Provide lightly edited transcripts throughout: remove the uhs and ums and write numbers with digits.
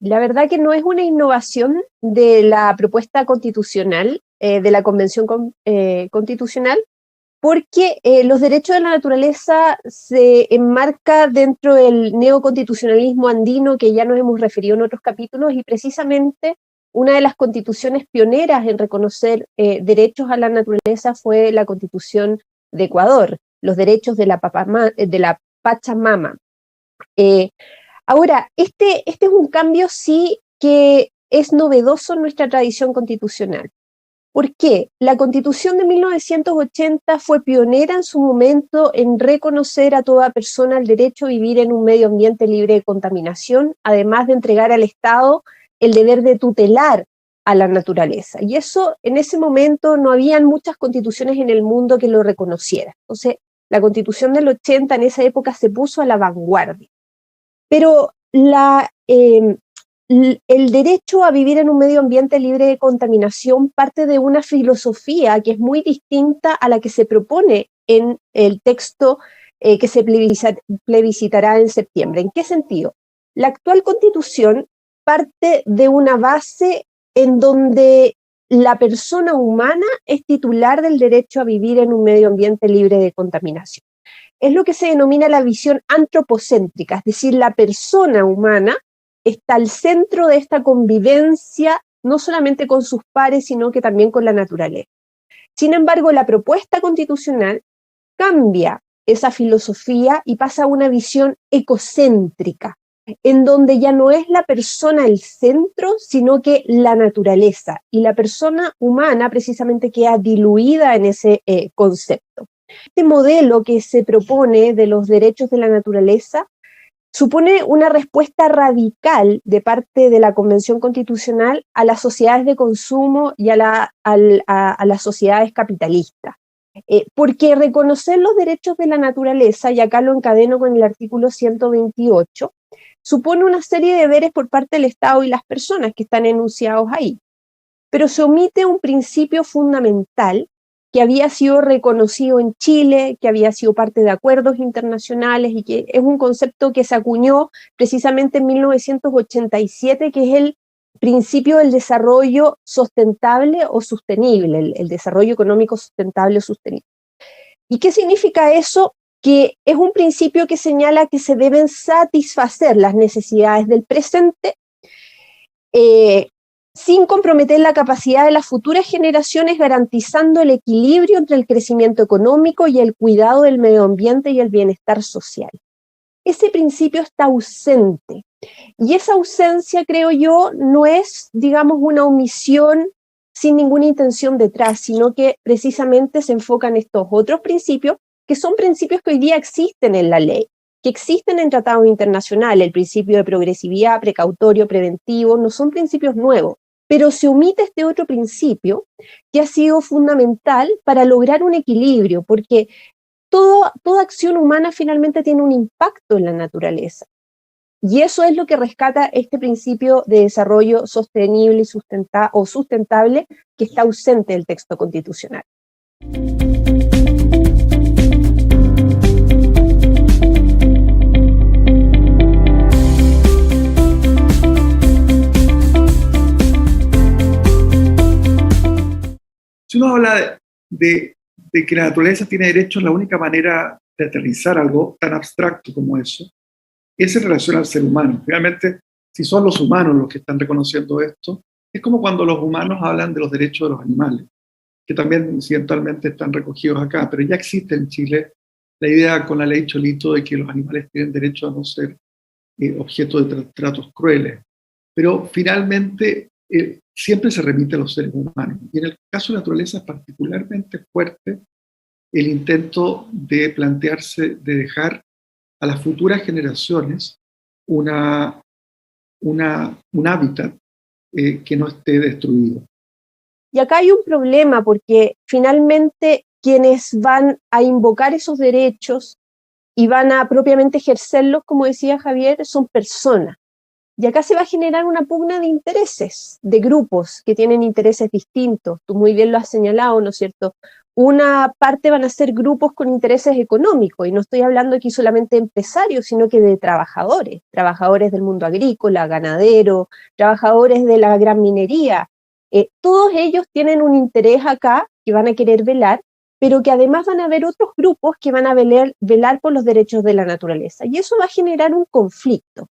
La verdad que no es una innovación de la propuesta constitucional, de la Convención Constitucional, porque los derechos de la naturaleza se enmarca dentro del neoconstitucionalismo andino que ya nos hemos referido en otros capítulos, y precisamente una de las constituciones pioneras en reconocer derechos a la naturaleza fue la Constitución de Ecuador, los derechos de la Pachamama. Ahora, este es un cambio sí que es novedoso en nuestra tradición constitucional. ¿Por qué? La Constitución de 1980 fue pionera en su momento en reconocer a toda persona el derecho a vivir en un medio ambiente libre de contaminación, además de entregar al Estado el deber de tutelar a la naturaleza. Y eso, en ese momento, no habían muchas constituciones en el mundo que lo reconocieran. Entonces, la Constitución del 80 en esa época se puso a la vanguardia. Pero el derecho a vivir en un medio ambiente libre de contaminación parte de una filosofía que es muy distinta a la que se propone en el texto que se plebiscitará en septiembre. ¿En qué sentido? La actual Constitución parte de una base en donde la persona humana es titular del derecho a vivir en un medio ambiente libre de contaminación. Es lo que se denomina la visión antropocéntrica, es decir, la persona humana está al centro de esta convivencia, no solamente con sus pares, sino que también con la naturaleza. Sin embargo, la propuesta constitucional cambia esa filosofía y pasa a una visión ecocéntrica, en donde ya no es la persona el centro, sino que la naturaleza, y la persona humana precisamente queda diluida en ese concepto. Este modelo que se propone de los derechos de la naturaleza supone una respuesta radical de parte de la Convención Constitucional a las sociedades de consumo y a las sociedades capitalistas. Porque reconocer los derechos de la naturaleza, y acá lo encadeno con el artículo 128, supone una serie de deberes por parte del Estado y las personas que están enunciados ahí. Pero se omite un principio fundamental que había sido reconocido en Chile, que había sido parte de acuerdos internacionales y que es un concepto que se acuñó precisamente en 1987, que es el principio del desarrollo sustentable o sostenible, el desarrollo económico sustentable o sostenible. ¿Y qué significa eso? Que es un principio que señala que se deben satisfacer las necesidades del presente, sin comprometer la capacidad de las futuras generaciones, garantizando el equilibrio entre el crecimiento económico y el cuidado del medio ambiente y el bienestar social. Ese principio está ausente, y esa ausencia, creo yo, no es, digamos, una omisión sin ninguna intención detrás, sino que precisamente se enfocan estos otros principios, que son principios que hoy día existen en la ley, que existen en tratados internacionales. El principio de progresividad, precautorio, preventivo, no son principios nuevos, pero se omite este otro principio que ha sido fundamental para lograr un equilibrio, porque toda acción humana finalmente tiene un impacto en la naturaleza. Y eso es lo que rescata este principio de desarrollo sostenible y sustentable que está ausente del texto constitucional. Si uno habla de que la naturaleza tiene derechos, la única manera de aterrizar algo tan abstracto como eso es en relación al ser humano. Finalmente, si son los humanos los que están reconociendo esto, es como cuando los humanos hablan de los derechos de los animales, que también incidentalmente están recogidos acá, pero ya existe en Chile la idea con la ley Cholito de que los animales tienen derecho a no ser objeto de tratos crueles. Pero finalmente siempre se remite a los seres humanos. Y en el caso de la naturaleza es particularmente fuerte el intento de plantearse, de dejar a las futuras generaciones un hábitat que no esté destruido. Y acá hay un problema porque finalmente quienes van a invocar esos derechos y van a propiamente ejercerlos, como decía Javier, son personas. Y acá se va a generar una pugna de intereses, de grupos que tienen intereses distintos. Tú muy bien lo has señalado, ¿no es cierto? Una parte van a ser grupos con intereses económicos, y no estoy hablando aquí solamente de empresarios, sino que de trabajadores, trabajadores del mundo agrícola, ganadero, trabajadores de la gran minería. Todos ellos tienen un interés acá que van a querer velar, pero que además van a haber otros grupos que van a velar por los derechos de la naturaleza. Y eso va a generar un conflicto.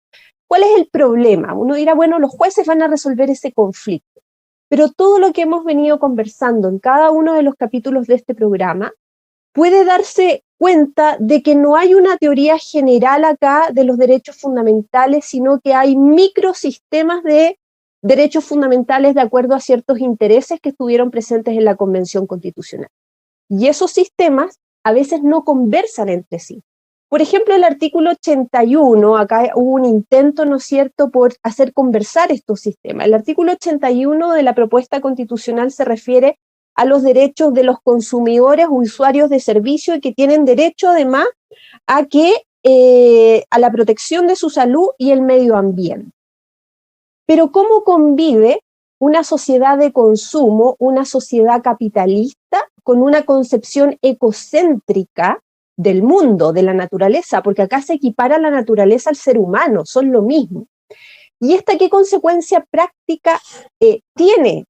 ¿Cuál es el problema? Uno dirá, bueno, los jueces van a resolver ese conflicto, pero todo lo que hemos venido conversando en cada uno de los capítulos de este programa puede darse cuenta de que no hay una teoría general acá de los derechos fundamentales, sino que hay microsistemas de derechos fundamentales de acuerdo a ciertos intereses que estuvieron presentes en la Convención Constitucional. Y esos sistemas a veces no conversan entre sí. Por ejemplo, el artículo 81, acá hubo un intento, ¿no es cierto?, por hacer conversar estos sistemas. El artículo 81 de la propuesta constitucional se refiere a los derechos de los consumidores o usuarios de servicio y que tienen derecho además a la protección de su salud y el medio ambiente. Pero ¿cómo convive una sociedad de consumo, una sociedad capitalista, con una concepción ecocéntrica del mundo, de la naturaleza? Porque acá se equipara la naturaleza al ser humano, son lo mismo. ¿Y esta qué consecuencia práctica tiene?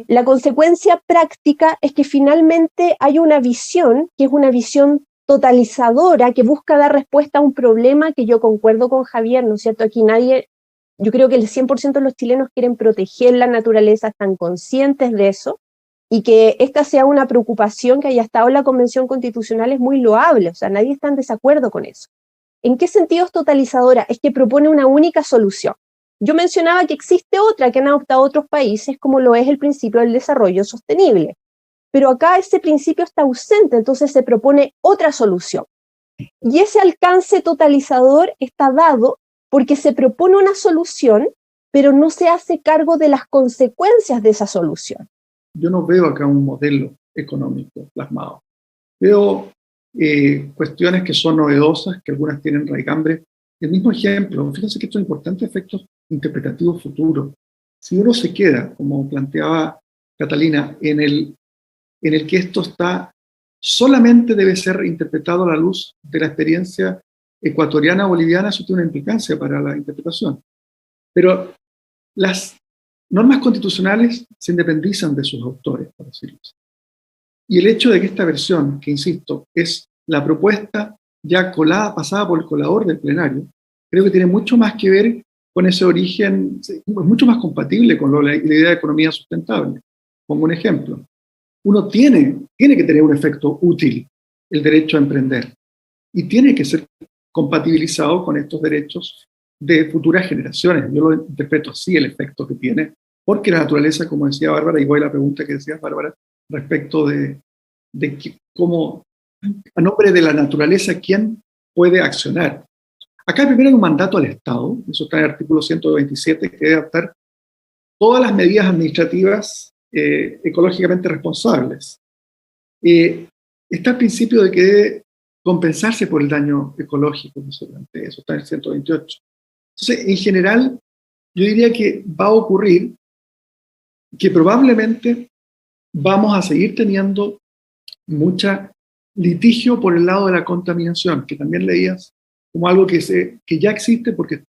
La consecuencia práctica es que finalmente hay una visión, que es una visión totalizadora, que busca dar respuesta a un problema que yo concuerdo con Javier, ¿no es cierto? Aquí nadie, yo creo que el 100% de los chilenos quieren proteger la naturaleza, están conscientes de eso, y que esta sea una preocupación que haya estado en la Convención Constitucional es muy loable, o sea, nadie está en desacuerdo con eso. ¿En qué sentido es totalizadora? Es que propone una única solución. Yo mencionaba que existe otra que han adoptado otros países, como lo es el principio del desarrollo sostenible, pero acá ese principio está ausente, entonces se propone otra solución. Y ese alcance totalizador está dado porque se propone una solución, pero no se hace cargo de las consecuencias de esa solución. Yo no veo acá un modelo económico plasmado. Veo cuestiones que son novedosas, que algunas tienen raigambre. El mismo ejemplo, fíjense que estos importantes efectos interpretativos futuros. Si uno se queda, como planteaba Catalina, en el que esto está, solamente debe ser interpretado a la luz de la experiencia ecuatoriana o boliviana, eso tiene una implicancia para la interpretación. Pero las normas constitucionales se independizan de sus autores, por decirlo así. Y el hecho de que esta versión, que insisto, es la propuesta ya colada, pasada por el colador del plenario, creo que tiene mucho más que ver con ese origen, es mucho más compatible con la idea de economía sustentable. Pongo un ejemplo. Uno tiene que tener un efecto útil, el derecho a emprender, y tiene que ser compatibilizado con estos derechos de futuras generaciones. Yo lo interpreto así, el efecto que tiene, porque la naturaleza, como decía Bárbara, igual la pregunta que decía Bárbara, respecto de cómo, a nombre de la naturaleza, ¿quién puede accionar? Acá primero hay un mandato al Estado, eso está en el artículo 127, que debe adoptar todas las medidas administrativas ecológicamente responsables. Está el principio de que debe compensarse por el daño ecológico, eso está en el 128. Entonces, en general, yo diría que va a ocurrir que probablemente vamos a seguir teniendo mucha litigio por el lado de la contaminación, que también leías como algo que ya existe porque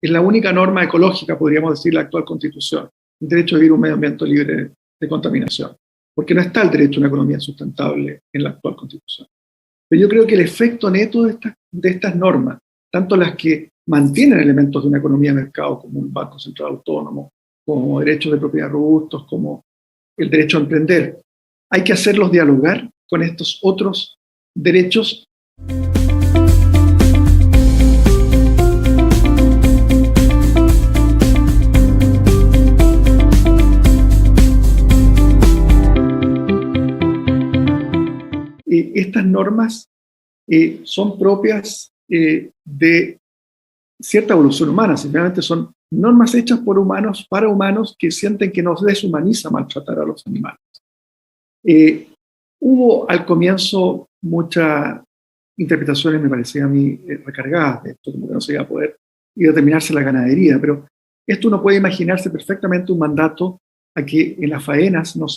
es la única norma ecológica, podríamos decir, la actual Constitución, el derecho a vivir un medio ambiente libre de contaminación, porque no está el derecho a una economía sustentable en la actual Constitución. Pero yo creo que el efecto neto de estas normas, tanto las que mantienen elementos de una economía de mercado, como un banco central autónomo, como derechos de propiedad robustos, como el derecho a emprender, hay que hacerlos dialogar con estos otros derechos estas normas son propias de cierta evolución humana, simplemente son normas hechas por humanos para humanos que sienten que nos deshumaniza maltratar a los animales. Hubo al comienzo muchas interpretaciones, me parecían a mí, recargadas de esto, como que no se iba a poder y determinarse la ganadería, pero esto uno puede imaginarse perfectamente un mandato a que en las faenas no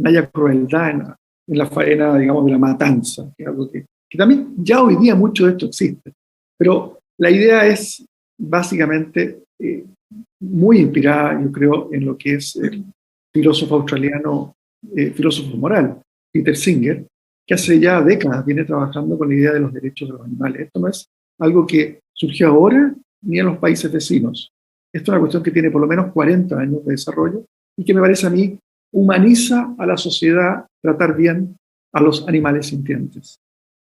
haya crueldad en la faena, digamos, de la matanza, que es algo que también ya hoy día mucho de esto existe. Pero la idea es básicamente muy inspirada, yo creo, en lo que es el filósofo australiano, filósofo moral, Peter Singer, que hace ya décadas viene trabajando con la idea de los derechos de los animales. Esto no es algo que surgió ahora ni en los países vecinos. Esto es una cuestión que tiene por lo menos 40 años de desarrollo y que me parece a mí humaniza a la sociedad tratar bien a los animales sintientes.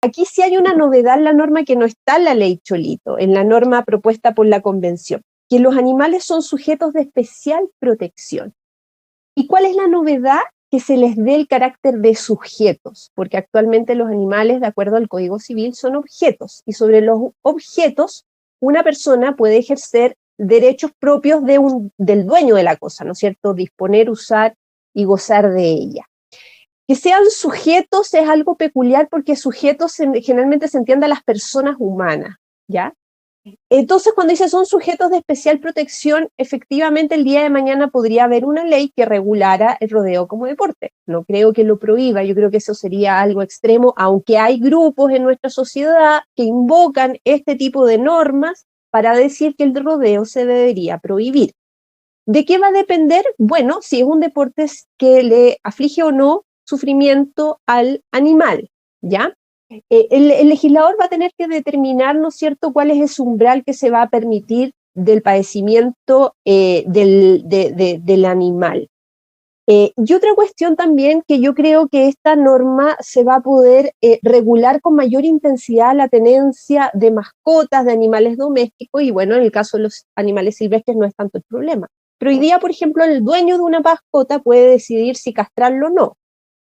Aquí sí hay una novedad en la norma que no está en la ley Cholito, en la norma propuesta por la Convención, que los animales son sujetos de especial protección. ¿Y cuál es la novedad? Que se les dé el carácter de sujetos, porque actualmente los animales, de acuerdo al Código Civil, son objetos, y sobre los objetos una persona puede ejercer derechos propios del dueño de la cosa, ¿no es cierto? Disponer, usar y gozar de ella. Que sean sujetos es algo peculiar porque sujetos generalmente se entiende a las personas humanas, ¿ya? Entonces, cuando dice son sujetos de especial protección, efectivamente el día de mañana podría haber una ley que regulara el rodeo como deporte. No creo que lo prohíba, yo creo que eso sería algo extremo, aunque hay grupos en nuestra sociedad que invocan este tipo de normas para decir que el rodeo se debería prohibir. ¿De qué va a depender? Bueno, si es un deporte que le aflige o no sufrimiento al animal, ¿ya? El legislador va a tener que determinar, ¿no es cierto?, cuál es ese umbral que se va a permitir del padecimiento del animal. Y otra cuestión también que yo creo que esta norma se va a poder regular con mayor intensidad la tenencia de mascotas, de animales domésticos, y bueno, en el caso de los animales silvestres no es tanto el problema. Pero hoy día, por ejemplo, el dueño de una mascota puede decidir si castrarlo o no.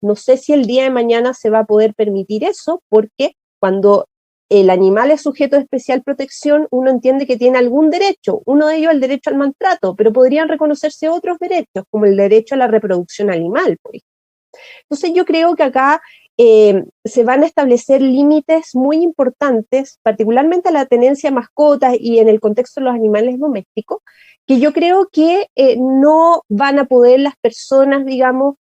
No sé si el día de mañana se va a poder permitir eso, porque cuando el animal es sujeto de especial protección, uno entiende que tiene algún derecho, uno de ellos el derecho al maltrato, pero podrían reconocerse otros derechos, como el derecho a la reproducción animal, por ejemplo. Entonces yo creo que acá se van a establecer límites muy importantes, particularmente a la tenencia de mascotas y en el contexto de los animales domésticos, que yo creo que no van a poder las personas, digamos,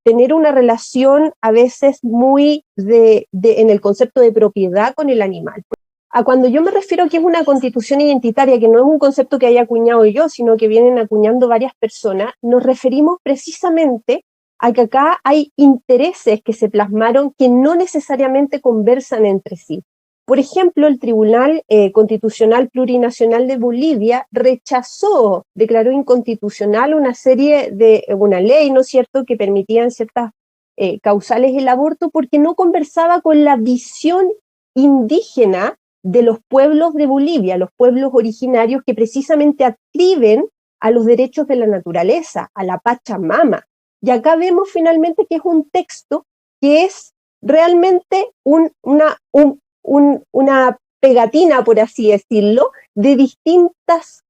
tener una relación a veces muy en el concepto de propiedad con el animal. A cuando yo me refiero que es una constitución identitaria, que no es un concepto que haya acuñado yo, sino que vienen acuñando varias personas, nos referimos precisamente a que acá hay intereses que se plasmaron que no necesariamente conversan entre sí. Por ejemplo, el Tribunal Constitucional Plurinacional de Bolivia declaró inconstitucional una ley, ¿no es cierto?, que permitían ciertas causales el aborto porque no conversaba con la visión indígena de los pueblos de Bolivia, los pueblos originarios que precisamente adscriben a los derechos de la naturaleza, a la Pachamama. Y acá vemos finalmente que es un texto que es realmente una pegatina, por así decirlo, de distintos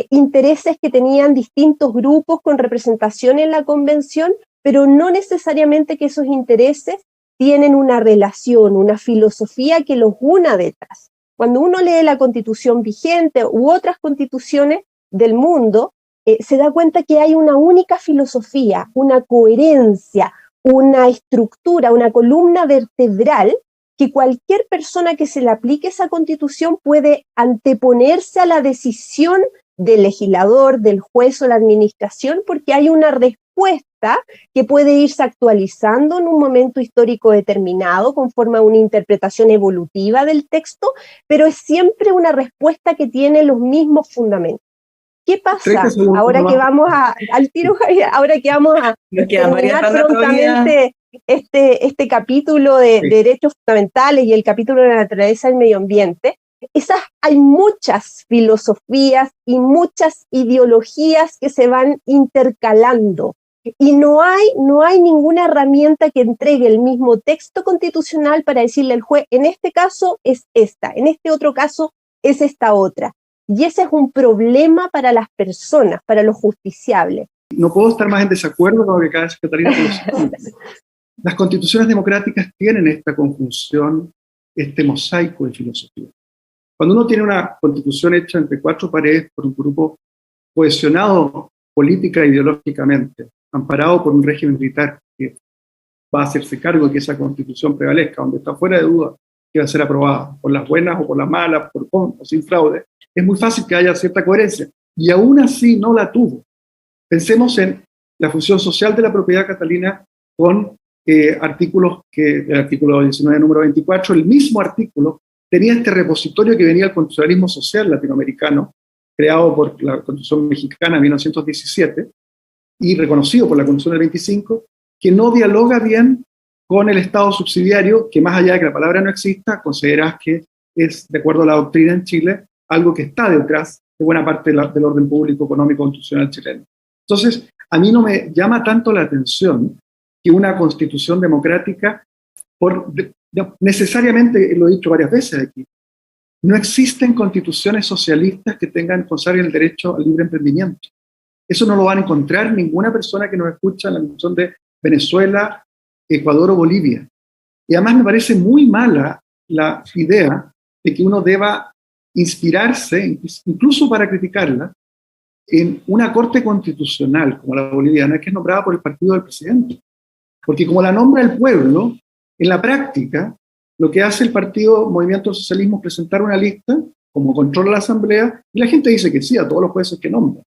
intereses que tenían distintos grupos con representación en la convención, pero no necesariamente que esos intereses tienen una relación, una filosofía que los una detrás. Cuando uno lee la constitución vigente u otras constituciones del mundo, se da cuenta que hay una única filosofía, una coherencia, una estructura, una columna vertebral que cualquier persona que se le aplique esa constitución puede anteponerse a la decisión del legislador, del juez o la administración, porque hay una respuesta que puede irse actualizando en un momento histórico determinado conforme a una interpretación evolutiva del texto, pero es siempre una respuesta que tiene los mismos fundamentos. ¿Qué pasa ahora que vamos al tiro, Javier? Ahora que vamos a terminar prontamente este capítulo de derechos fundamentales y el capítulo de la naturaleza y el medio ambiente, hay muchas filosofías y muchas ideologías que se van intercalando Y no hay ninguna herramienta que entregue el mismo texto constitucional para decirle al juez, en este caso es esta, en este otro caso es esta otra. Y ese es un problema para las personas, para los justiciables. No puedo estar más en desacuerdo con lo que acaba de decir Catalina por lo siguiente. Las constituciones democráticas tienen esta conjunción, este mosaico de filosofía. Cuando uno tiene una constitución hecha entre cuatro paredes por un grupo cohesionado política e ideológicamente, amparado por un régimen militar que va a hacerse cargo de que esa constitución prevalezca, donde está fuera de duda que va a ser aprobada, por las buenas o por las malas, con o sin fraude, es muy fácil que haya cierta coherencia. Y aún así no la tuvo. Pensemos en la función social de la propiedad, Catalina, con artículos el artículo 19, número 24, el mismo artículo tenía este repositorio que venía del constitucionalismo social latinoamericano, creado por la Constitución Mexicana en 1917 y reconocido por la Constitución del 25, que no dialoga bien con el Estado subsidiario, que más allá de que la palabra no exista, consideras que es, de acuerdo a la doctrina en Chile, algo que está detrás de buena parte del orden público, económico, constitucional chileno. Entonces, a mí no me llama tanto la atención que una constitución democrática, necesariamente, lo he dicho varias veces aquí, no existen constituciones socialistas que consagren el derecho al libre emprendimiento. Eso no lo van a encontrar ninguna persona que nos escucha en la cuestión de Venezuela, Ecuador o Bolivia. Y además me parece muy mala la idea de que uno deba inspirarse, incluso para criticarla, en una corte constitucional como la boliviana, que es nombrada por el partido del presidente. Porque como la nombra el pueblo, en la práctica, lo que hace el partido Movimiento del Socialismo es presentar una lista como controla la asamblea y la gente dice que sí a todos los jueces que nombra.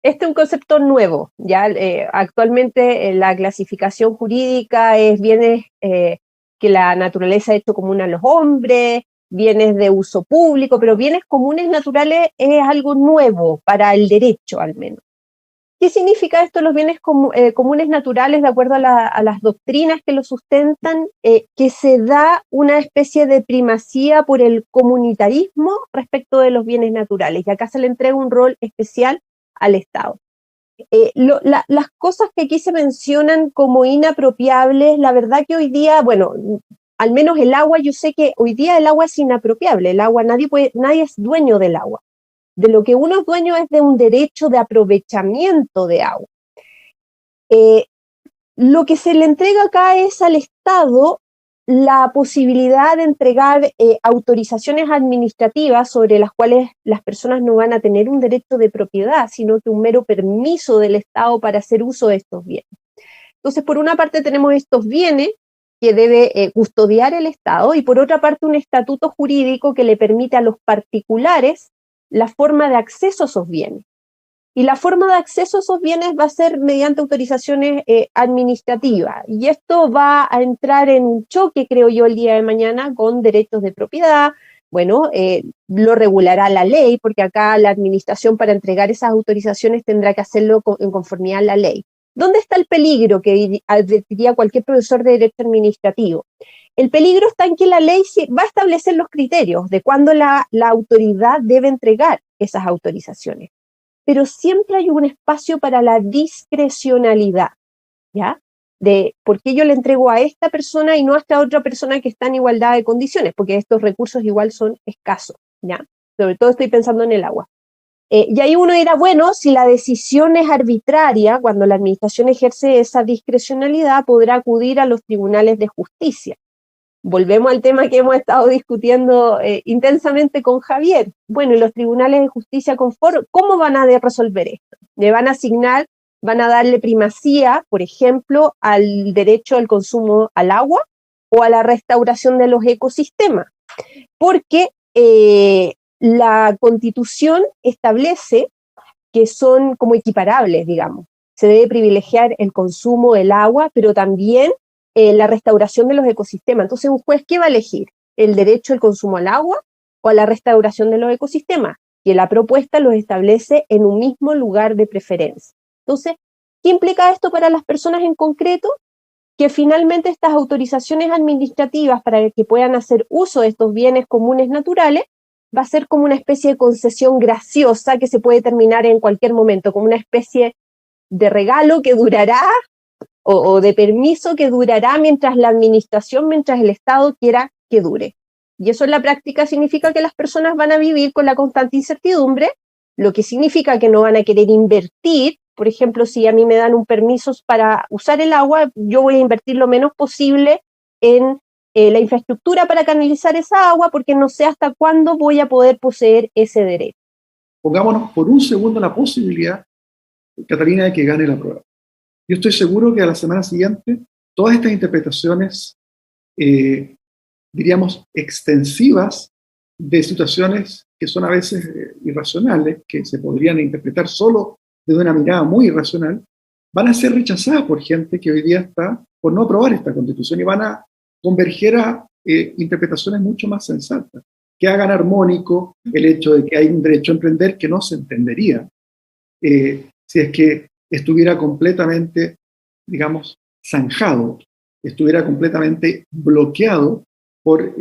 Este es un concepto nuevo, ya actualmente la clasificación jurídica es bienes que la naturaleza ha hecho común a los hombres, bienes de uso público, pero bienes comunes naturales es algo nuevo para el derecho al menos. ¿Qué significa esto, los bienes comunes naturales, de acuerdo a las doctrinas que lo sustentan? Que se da una especie de primacía por el comunitarismo respecto de los bienes naturales, y acá se le entrega un rol especial al Estado. Las cosas que aquí se mencionan como inapropiables, la verdad que hoy día, bueno, al menos el agua, yo sé que hoy día el agua es inapropiable, el agua, nadie es dueño del agua. De lo que uno es dueño es de un derecho de aprovechamiento de agua. Lo que se le entrega acá es al Estado la posibilidad de entregar autorizaciones administrativas sobre las cuales las personas no van a tener un derecho de propiedad, sino que un mero permiso del Estado para hacer uso de estos bienes. Entonces, por una parte tenemos estos bienes que debe custodiar el Estado, y por otra parte un estatuto jurídico que le permite a los particulares la forma de acceso a esos bienes. Y la forma de acceso a esos bienes va a ser mediante autorizaciones administrativas. Y esto va a entrar en un choque, creo yo, el día de mañana con derechos de propiedad. Bueno, lo regulará la ley, porque acá la administración para entregar esas autorizaciones tendrá que hacerlo en conformidad a la ley. ¿Dónde está el peligro que advertiría cualquier profesor de derecho administrativo? El peligro está en que la ley va a establecer los criterios de cuándo la autoridad debe entregar esas autorizaciones, pero siempre hay un espacio para la discrecionalidad, ¿ya? De por qué yo le entrego a esta persona y no a esta otra persona que está en igualdad de condiciones, porque estos recursos igual son escasos, ¿ya? Sobre todo estoy pensando en el agua. Y ahí uno dirá, bueno, si la decisión es arbitraria, cuando la administración ejerce esa discrecionalidad, podrá acudir a los tribunales de justicia. Volvemos al tema que hemos estado discutiendo intensamente con Javier. Bueno, y los tribunales de justicia confort, ¿cómo van a resolver esto? Le van a asignar, van a darle primacía, por ejemplo, al derecho al consumo al agua o a la restauración de los ecosistemas, porque la Constitución establece que son como equiparables, digamos. Se debe privilegiar el consumo del agua, pero también la restauración de los ecosistemas. Entonces, un juez, ¿qué va a elegir? ¿El derecho al consumo al agua o a la restauración de los ecosistemas? Que la propuesta los establece en un mismo lugar de preferencia. Entonces, ¿qué implica esto para las personas en concreto? Que finalmente estas autorizaciones administrativas para que puedan hacer uso de estos bienes comunes naturales va a ser como una especie de concesión graciosa que se puede terminar en cualquier momento, como una especie de regalo que durará o de permiso que durará mientras la administración, mientras el Estado quiera que dure. Y eso en la práctica significa que las personas van a vivir con la constante incertidumbre, lo que significa que no van a querer invertir. Por ejemplo, si a mí me dan un permiso para usar el agua, yo voy a invertir lo menos posible en la infraestructura para canalizar esa agua, porque no sé hasta cuándo voy a poder poseer ese derecho. Pongámonos por un segundo la posibilidad, Catalina, de que gane la prueba. Yo estoy seguro que a la semana siguiente todas estas interpretaciones, diríamos, extensivas de situaciones que son a veces irracionales, que se podrían interpretar solo desde una mirada muy irracional, van a ser rechazadas por gente que hoy día está por no aprobar esta Constitución y van a converger a interpretaciones mucho más sensatas, que hagan armónico el hecho de que hay un derecho a emprender que no se entendería si es que estuviera completamente, digamos, zanjado, estuviera completamente bloqueado por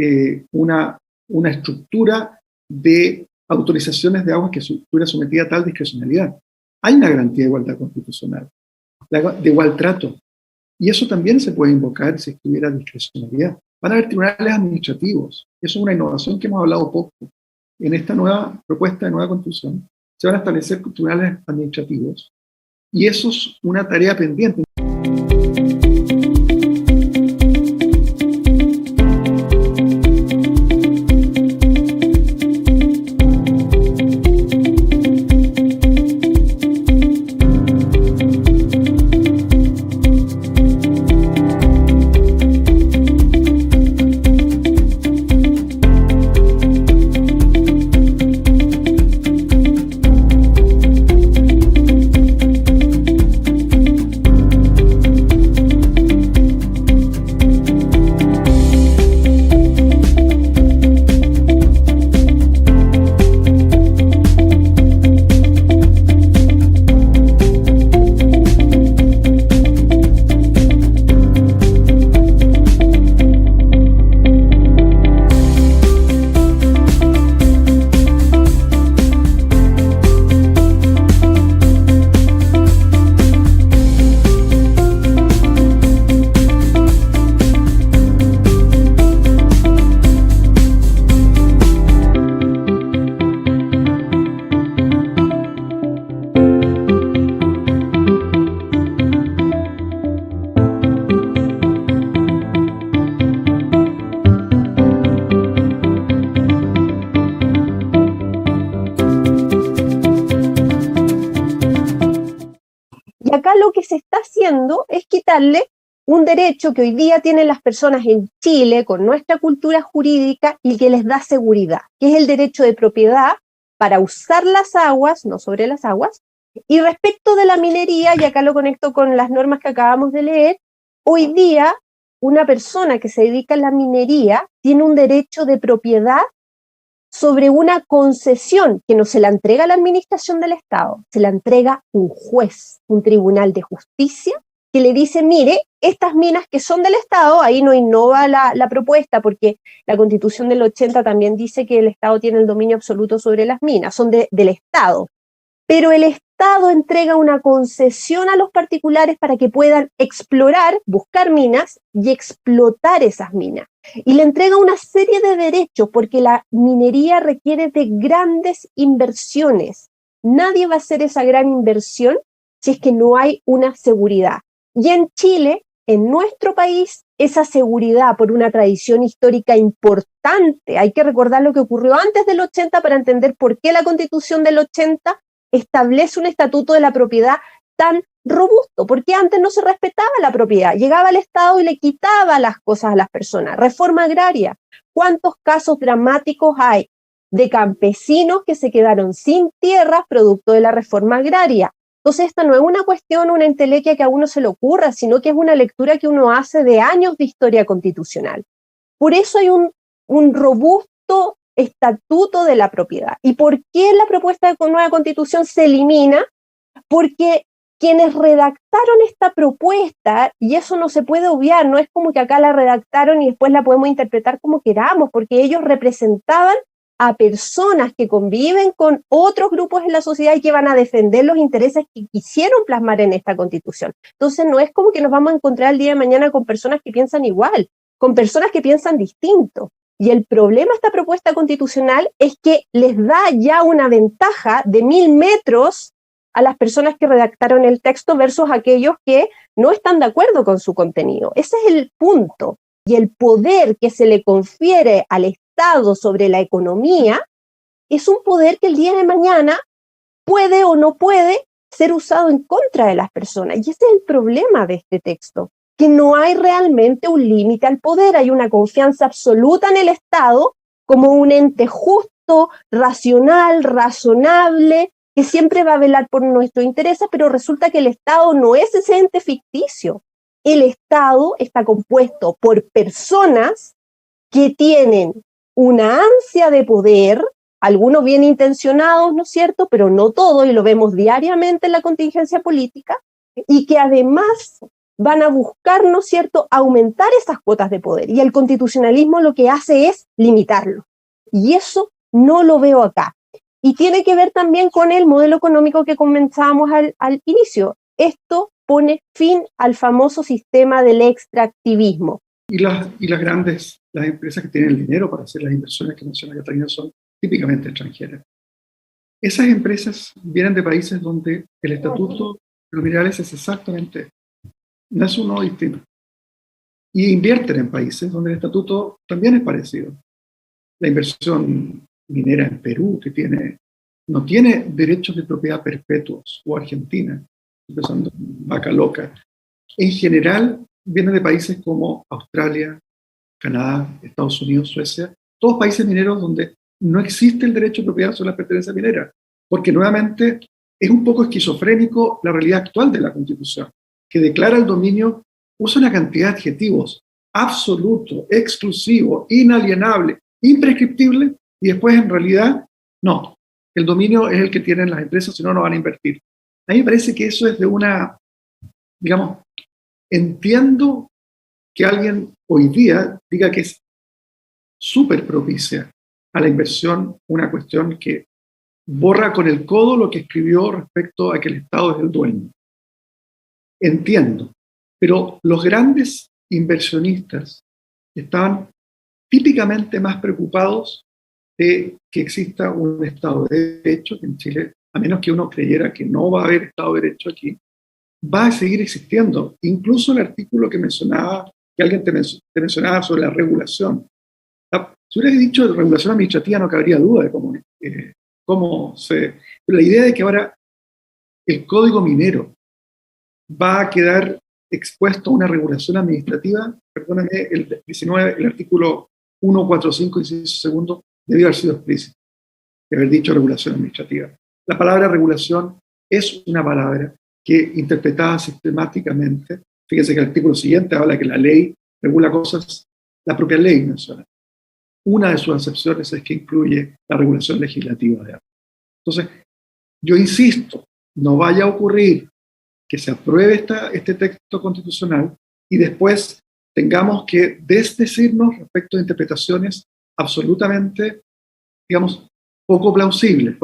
una estructura de autorizaciones de aguas que estuviera sometida a tal discrecionalidad. Hay una garantía de igualdad constitucional, de igual trato, y eso también se puede invocar si estuviera discrecionalidad. Van a haber tribunales administrativos, eso es una innovación que hemos hablado poco. En esta nueva propuesta de nueva Constitución se van a establecer tribunales administrativos, y eso es una tarea pendiente. Acá lo que se está haciendo es quitarle un derecho que hoy día tienen las personas en Chile con nuestra cultura jurídica y que les da seguridad, que es el derecho de propiedad para usar las aguas, no sobre las aguas. Y respecto de la minería, y acá lo conecto con las normas que acabamos de leer, hoy día una persona que se dedica a la minería tiene un derecho de propiedad sobre una concesión que no se la entrega a la administración del Estado, se la entrega un juez, un tribunal de justicia, que le dice, mire, estas minas que son del Estado, ahí no innova la propuesta, porque la Constitución del 80 también dice que el Estado tiene el dominio absoluto sobre las minas, son del Estado, pero el Estado entrega una concesión a los particulares para que puedan explorar, buscar minas y explotar esas minas. Y le entrega una serie de derechos, porque la minería requiere de grandes inversiones, Nadie va a hacer esa gran inversión si es que no hay una seguridad. Y en Chile, en nuestro país, esa seguridad por una tradición histórica importante, hay que recordar lo que ocurrió antes del 80 para entender por qué la Constitución del 80 establece un estatuto de la propiedad tan robusto, porque antes no se respetaba la propiedad, llegaba el Estado y le quitaba las cosas a las personas. Reforma agraria, ¿cuántos casos dramáticos hay de campesinos que se quedaron sin tierras producto de la reforma agraria? Entonces esta no es una cuestión, una entelequia que a uno se le ocurra, sino que es una lectura que uno hace de años de historia constitucional. Por eso hay un robusto estatuto de la propiedad. ¿Y por qué la propuesta de nueva constitución se elimina? Porque quienes redactaron esta propuesta, y eso no se puede obviar, no es como que acá la redactaron y después la podemos interpretar como queramos, porque ellos representaban a personas que conviven con otros grupos en la sociedad y que van a defender los intereses que quisieron plasmar en esta Constitución. Entonces no es como que nos vamos a encontrar el día de mañana con personas que piensan igual, con personas que piensan distinto. Y el problema de esta propuesta constitucional es que les da ya una ventaja de 1000 metros a las personas que redactaron el texto versus aquellos que no están de acuerdo con su contenido. Ese es el punto. Y el poder que se le confiere al Estado sobre la economía es un poder que el día de mañana puede o no puede ser usado en contra de las personas. Y ese es el problema de este texto, que no hay realmente un límite al poder, hay una confianza absoluta en el Estado como un ente justo, racional, razonable, que siempre va a velar por nuestros intereses, pero resulta que el Estado no es ese ente ficticio. El Estado está compuesto por personas que tienen una ansia de poder, algunos bien intencionados, ¿no es cierto?, pero no todos, y lo vemos diariamente en la contingencia política, y que además van a buscar, ¿no es cierto?, aumentar esas cuotas de poder. Y el constitucionalismo lo que hace es limitarlo. Y eso no lo veo acá. Y tiene que ver también con el modelo económico que comenzábamos al inicio. Esto pone fin al famoso sistema del extractivismo. Y las grandes, las empresas que tienen el dinero para hacer las inversiones que menciona Catalina son típicamente extranjeras. Esas empresas vienen de países donde el estatuto de los minerales es exactamente, no es uno distinto. Y invierten en países donde el estatuto también es parecido. La inversión minera en Perú, que no tiene derechos de propiedad perpetuos, o Argentina, empezando en Vaca Loca, en general vienen de países como Australia, Canadá, Estados Unidos, Suecia, todos países mineros donde no existe el derecho de propiedad sobre la pertenencia minera, porque nuevamente es un poco esquizofrénico la realidad actual de la Constitución, que declara el dominio, usa una cantidad de adjetivos, absoluto, exclusivo, inalienable, imprescriptible, y después en realidad, no, el dominio es el que tienen las empresas, si no, no van a invertir. A mí me parece que eso es de una, digamos, entiendo que alguien hoy día diga que es súper propicia a la inversión, una cuestión que borra con el codo lo que escribió respecto a que el Estado es el dueño. Entiendo, pero los grandes inversionistas estaban típicamente más preocupados de que exista un Estado de Derecho, que en Chile, a menos que uno creyera que no va a haber Estado de Derecho aquí, va a seguir existiendo. Incluso el artículo que mencionaba, que alguien te mencionaba sobre la regulación. Si hubieras dicho de regulación administrativa no cabría duda de cómo se... Pero la idea de que ahora el código minero va a quedar expuesto a una regulación administrativa, perdóname, el 19, el artículo 145, inciso segundo, debió haber sido explícito, de haber dicho regulación administrativa. La palabra regulación es una palabra que interpretada sistemáticamente, fíjense que el artículo siguiente habla que la ley regula cosas, la propia ley menciona. Una de sus acepciones es que incluye la regulación legislativa de algo. Entonces, yo insisto, no vaya a ocurrir que se apruebe este texto constitucional y después tengamos que desdecirnos respecto a interpretaciones absolutamente, digamos, poco plausibles.